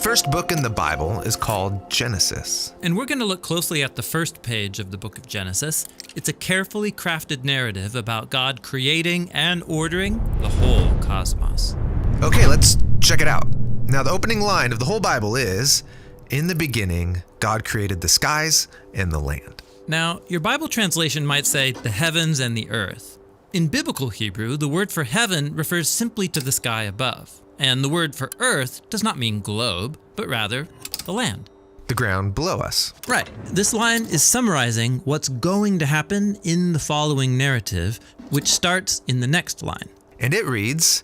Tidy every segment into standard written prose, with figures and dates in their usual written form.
first book in the Bible is called Genesis. And we're going to look closely at the first page of the book of Genesis. It's a carefully crafted narrative about God creating and ordering the whole cosmos. Okay, let's check it out. Now, the opening line of the whole Bible is, "In the beginning, God created the skies and the land." Now, your Bible translation might say the heavens and the earth. In biblical Hebrew, the word for heaven refers simply to the sky above. And the word for earth does not mean globe, but rather the land. The ground below us. Right. This line is summarizing what's going to happen in the following narrative, which starts in the next line. And it reads,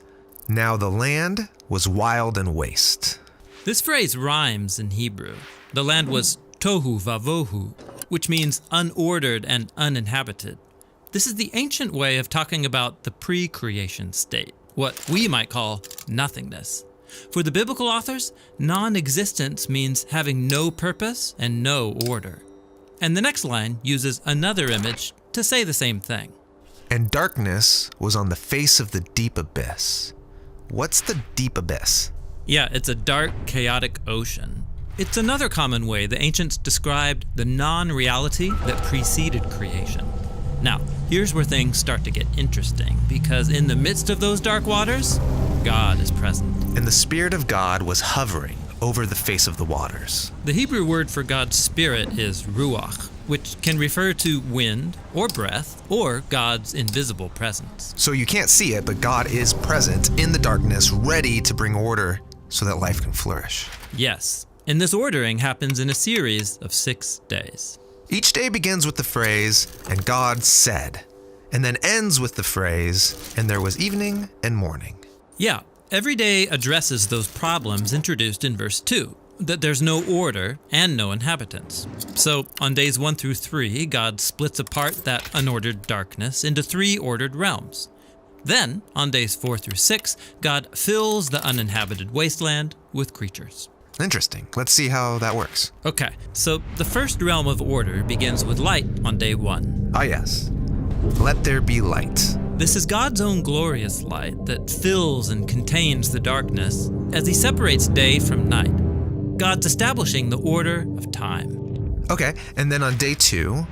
"Now the land was wild and waste." This phrase rhymes in Hebrew. The land was tohu vavohu, which means unordered and uninhabited. This is the ancient way of talking about the pre-creation state, what we might call nothingness. For the biblical authors, non-existence means having no purpose and no order. And the next line uses another image to say the same thing. "And darkness was on the face of the deep abyss." What's the deep abyss? Yeah, it's a dark, chaotic ocean. It's another common way the ancients described the non-reality that preceded creation. Now, here's where things start to get interesting, because in the midst of those dark waters, God is present. "And the Spirit of God was hovering over the face of the waters." The Hebrew word for God's Spirit is ruach, which can refer to wind or breath or God's invisible presence. So you can't see it, but God is present in the darkness, ready to bring order so that life can flourish. Yes, and this ordering happens in a series of 6 days. Each day begins with the phrase, "And God said," and then ends with the phrase, "And there was evening and morning." Yeah, every day addresses those problems introduced in verse 2, that there's no order and no inhabitants. So on days 1 through 3, God splits apart that unordered darkness into 3 ordered realms. Then, on days 4 through 6, God fills the uninhabited wasteland with creatures. Interesting. Let's see how that works. Okay, so the first realm of order begins with light on day 1. Ah, yes. "Let there be light." This is God's own glorious light that fills and contains the darkness as he separates day from night. God's establishing the order of time. Okay, and then on day 2,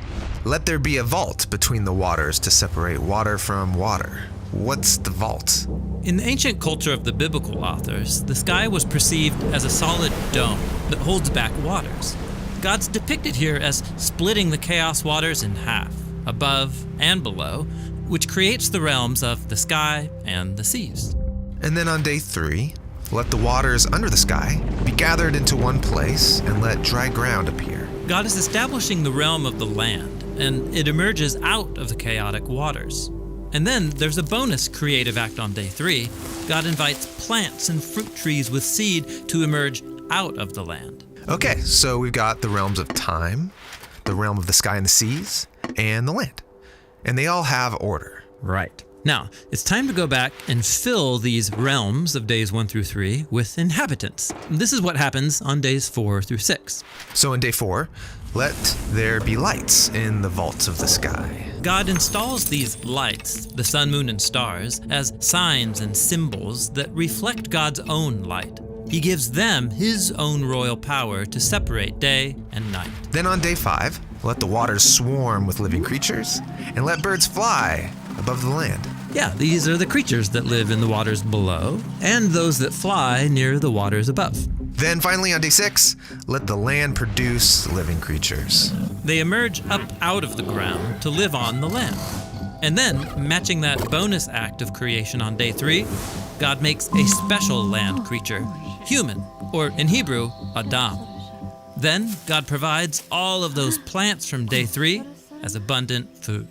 "Let there be a vault between the waters to separate water from water." What's the vault? In the ancient culture of the biblical authors, the sky was perceived as a solid dome that holds back waters. God's depicted here as splitting the chaos waters in half, above and below, which creates the realms of the sky and the seas. And then on day 3, "Let the waters under the sky be gathered into one place and let dry ground appear." God is establishing the realm of the land, and it emerges out of the chaotic waters. And then there's a bonus creative act on day 3. God invites plants and fruit trees with seed to emerge out of the land. Okay, so we've got the realms of time, the realm of the sky and the seas, and the land. And they all have order. Right. Now, it's time to go back and fill these realms of days 1 through 3 with inhabitants. This is what happens on days 4 through 6. So in day 4, "Let there be lights in the vaults of the sky." God installs these lights, the sun, moon, and stars, as signs and symbols that reflect God's own light. He gives them his own royal power to separate day and night. Then on day 5, "Let the waters swarm with living creatures, and let birds fly above the land." Yeah, these are the creatures that live in the waters below, and those that fly near the waters above. Then finally on day 6, "Let the land produce living creatures." They emerge up out of the ground to live on the land. And then, matching that bonus act of creation on day 3, God makes a special land creature, human, or in Hebrew, Adam. Then God provides all of those plants from day 3 as abundant food.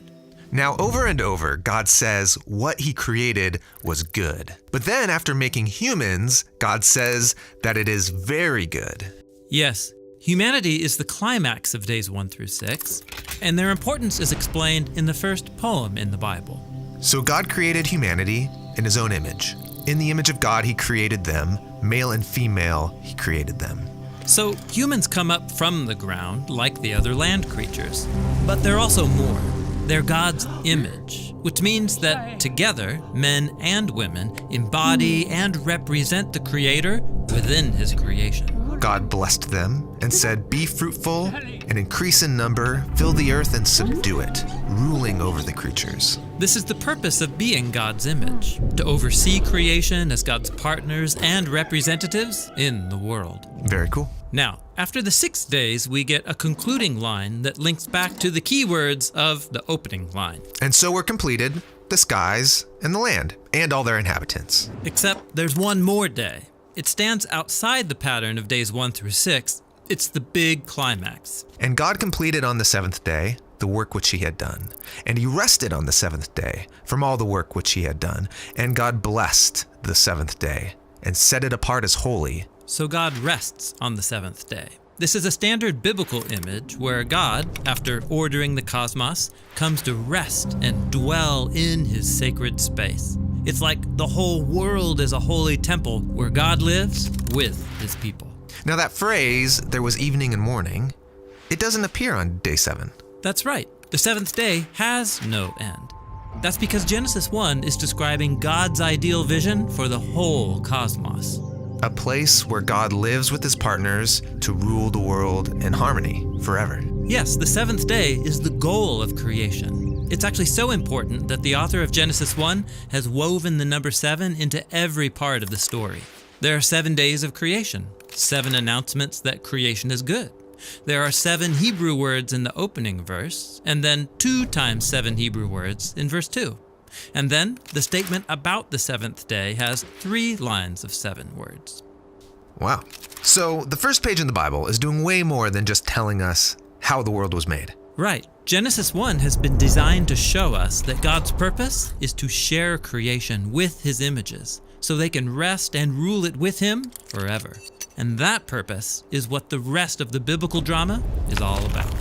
Now, over and over, God says what he created was good. But then after making humans, God says that it is very good. Yes, humanity is the climax of days 1 through 6, and their importance is explained in the first poem in the Bible. So God created humanity in his own image. In the image of God, he created them. Male and female, he created them. So humans come up from the ground like the other land creatures, but they're also more. They're God's image, which means that together, men and women embody and represent the Creator within his creation. God blessed them and said, "Be fruitful and increase in number, fill the earth and subdue it, ruling over the creatures." This is the purpose of being God's image, to oversee creation as God's partners and representatives in the world. Very cool. Now, after the 6 days, we get a concluding line that links back to the key words of the opening line. And so were completed the skies and the land and all their inhabitants. Except there's one more day. It stands outside the pattern of days 1 through 6. It's the big climax. And God completed on the seventh day the work which he had done. And he rested on the seventh day from all the work which he had done. And God blessed the seventh day and set it apart as holy. So God rests on the seventh day. This is a standard biblical image where God, after ordering the cosmos, comes to rest and dwell in his sacred space. It's like the whole world is a holy temple where God lives with his people. Now that phrase, "there was evening and morning," it doesn't appear on day 7. That's right. The seventh day has no end. That's because Genesis 1 is describing God's ideal vision for the whole cosmos. A place where God lives with his partners to rule the world in harmony forever. Yes, the seventh day is the goal of creation. It's actually so important that the author of Genesis 1 has woven the number 7 into every part of the story. There are 7 days of creation, 7 announcements that creation is good. There are 7 Hebrew words in the opening verse, and then 2 times 7 Hebrew words in verse 2. And then the statement about the seventh day has 3 lines of 7 words. Wow. So the first page in the Bible is doing way more than just telling us how the world was made. Right. Genesis 1 has been designed to show us that God's purpose is to share creation with his images, so they can rest and rule it with him forever. And that purpose is what the rest of the biblical drama is all about.